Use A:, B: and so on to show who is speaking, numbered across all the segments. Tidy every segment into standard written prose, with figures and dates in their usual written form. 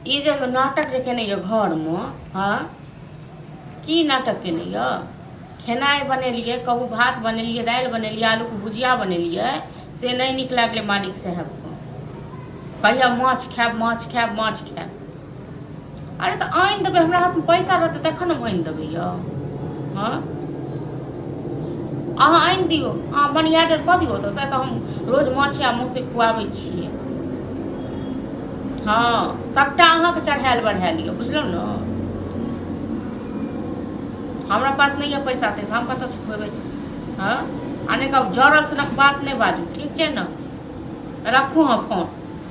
A: ई जे नाटक जे केने ये घर में हाँ की नाटक केने ये खेनाई बनेलिए कहू भात बनेलिए दाल बनेलिए आलू के भुजिया बनेलिए से नहीं नीक लागले मालिक साहब को कहिया माछ खायब माछ खायब माछ खायब। अरे तो आनि देबै हमरा हाथ में पैसा रहतै तखन हम आनि देबै यौ हाँ अहाँ आनि दियौ अहाँ मनी ऑर्डर कऽ दियौ तऽ से तऽ हम रोज माछ या मौसे खुआबै छियै। हाँ सबटा अहाँके चढ़ायल बढ़ायल यऽ बुझलहुँ ने हमरा पास नहीं है पैसा ते हम कतऽ से खुएबै हाँ आ नहि कहब जड़ल सनक बात नहीं बाजू ठीक छै ने रखू हाँ फोन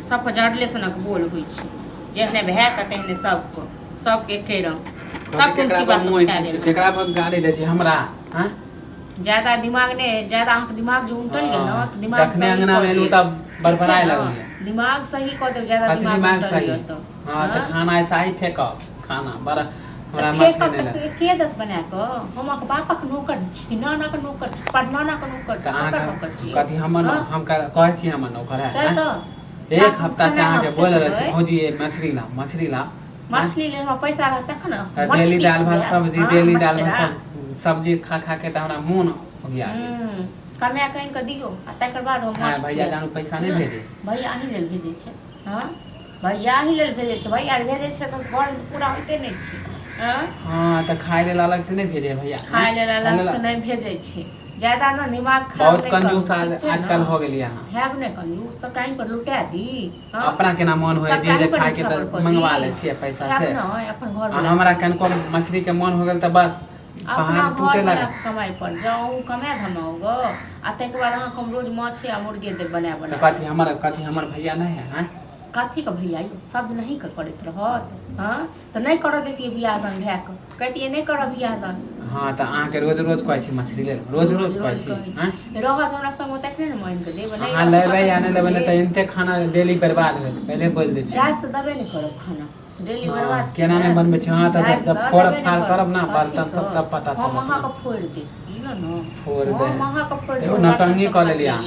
A: सबके जड़ले सनक बोल होइ छै जेहने भए के तेहने सबके एके रंग सब
B: केकरा पर गाड़ी दै छै हमरा हां
A: ज्यादा दिमाग ने ज्यादा अहाँके दिमाग जो उल्टल है ना तो दिमाग
B: तखने अंगना में एलू तब बड़बड़ाए लगल
A: दिमाग सही कऽ देब ज्यादा दिमाग
B: सही
A: तो
B: हां त खाना ऐसा ही फेंकब खाना बड़ा हमरा
A: मत नहीं के दत बना के हमक बापक नौकर छी नाना के नौकर छी परनाना के नौकर छी
B: कथि हमर हम कहै छी हमर नौकर है
A: सर तो
B: एक हफ्ता से अहाँ के बोल रहल छी भौजी मछली ला मछली ले
A: हमरा पैसा रहत तखन
B: डेली दाल भात सब्जी डेली दाल भात सब्जी खा खा के त हमरा मोन हो गया
A: कमाय कहीं के दियो आ तकर बाद हम
B: हां भैया जान पैसा नहीं भेजे
A: भैया अही लेल भेजे छै हां भैया अही लेल भेजे छै भैया भेजे छै त घर पूरा होते नहीं छै
B: हां त खाय लेल अलग से नहीं भेजे भैया
A: खाय लेल अलग से नहीं भेजे छै ज्यादा ना दिमाग खराब
B: बहुत कंजूस आजकल हो गेली यहां
A: हैब ने कंजूस सब टाइम पर लुटा दी
B: अपना केना मन होय जे खाय के त मंगवा ले छियै पैसा से
A: अपन घर
B: हमरा कनको मछली के मन हो गेल त बस
A: अपना घर कमाई पर जाऊ कमाए धमाओगे आ तक बाद अहाँ हम रोज माछ या मुर्गे दे बना
B: कथि हमर भैया नहीं है हां
A: कथी के भैया सब नहीं कर करत रहत हां त नहीं कर देतिए बियाह दान भए के कहतिए नहीं कर बियाह दान
B: हां त अहाँ के रोज रोज कहै छी मछली ले रोज कहै छी हां
A: रहत हमरा संग तकने न मान के देब नहीं
B: हां लेबै या नहीं लेबै त इनते खाना डेली बर्बाद होत पहले बोल दे छी
A: रात से दबे नहीं करब खाना डेली बर्बाद
B: केना नहीं बनबै छी हां त जब फोड़ फाड़ करब ना बर्तन सब पता चलत
A: हम अहाँ के फोड़ दे बुझल न
B: फोड़ दे
A: हम अहाँ के फोड़
B: दे नटंगी क लेलिया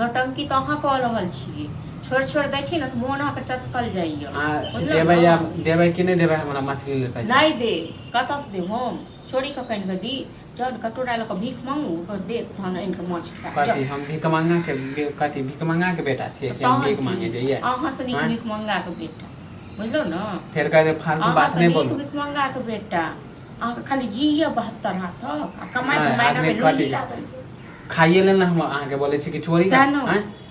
A: नटंकी त अहाँ क रहल छी छोड़ दै छी न त मोन अहाँ के चस्कल जाइए
B: देबै या देबै कि नहीं देबै हमरा मछली ले पैसा
A: नहीं दे कतऽ से देब हम चोरी क कनि के दी जब कटोरा ल के भीख मांगू तो दे तहन इनके माछ खा
B: कथि हम भीख मांगा के बेटा छियै कि हम भीख मांगे जइए
A: अहाँ से नीक भीख मांगा के बेटा बुझलो न
B: फेर कह दे फालतू बात नहीं बोलू
A: भीख मांगा के बेटा अहाँ खाली जिए 72 हाथ आ कमाई कमाई में लुल्ली लागल
B: खाइए ले ना हम अहाँ के बोले छी कि चोरी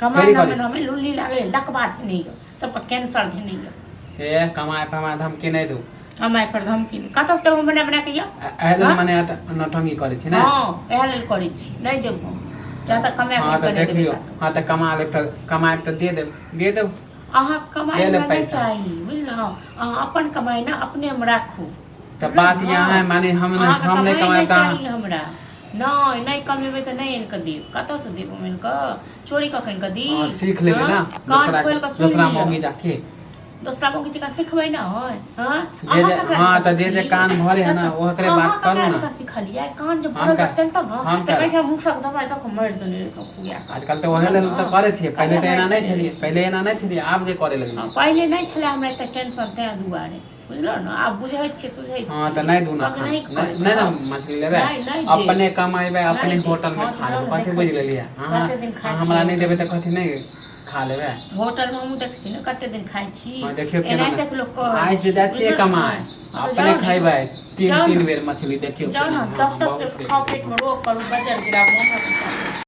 A: कमाई में हमें लुल्ली लागल लकवा नहीं सब कैंसर थे नहीं
B: ए कमाई पर धमकी नहीं दू
A: कमाई पर धमकी कतऽ से हम बना के या
B: एहल माने नठंगी करे छी ना
A: हां एहल करे छी नहीं देब ज्यादा कमाई पर
B: देख लियो हां त कमाई त दे देब
A: अहाँ कमाई नहीं चाहिए बुझलो अहाँ अपन कमाई ना अपने में राखू
B: त बात यहां है माने हम नहीं कमाता
A: चाहिए हमरा नहीं कमेबे त नहीं इनके देब कतऽ से देब हम इनके चोरी क कहीं के दी
B: सीख लेबे ना दूसरा मौगी जाके
A: दूसरा मौगी जका सिखबै ना होय
B: हां त जे कान भरे है ना ओकरे बात करू ना
A: सिखलिए कान जब भरे चलता ना त कहिया मुंह सब दबाई तक मर दने खुया
B: आजकल त ओहे लेल त करे छी पहले त एना नहीं छलिए आब जे करे लगनी
A: पहले नहीं छले हमरा त टेंशन ते दुआरे बुझलो न आप बुझै छी सुझै छी
B: हां त नहीं दूना नहीं ना मछली लेबे अपने कमाइबे अपने होटल में खा लेबे कथि बुझ लेलिए हां हमरा नहीं देबे त कथि नहीं खा लेबे
A: होटल में हम देख छी न कते दिन खाइ छी
B: हां देखियो केना
A: एना तक लोग
B: आइ से जा छी कमाए अपने खाइबे तीन बेर मछली देखियो
A: जाओ ना 10 खाओ पेट में रोक करू बजर गिराबो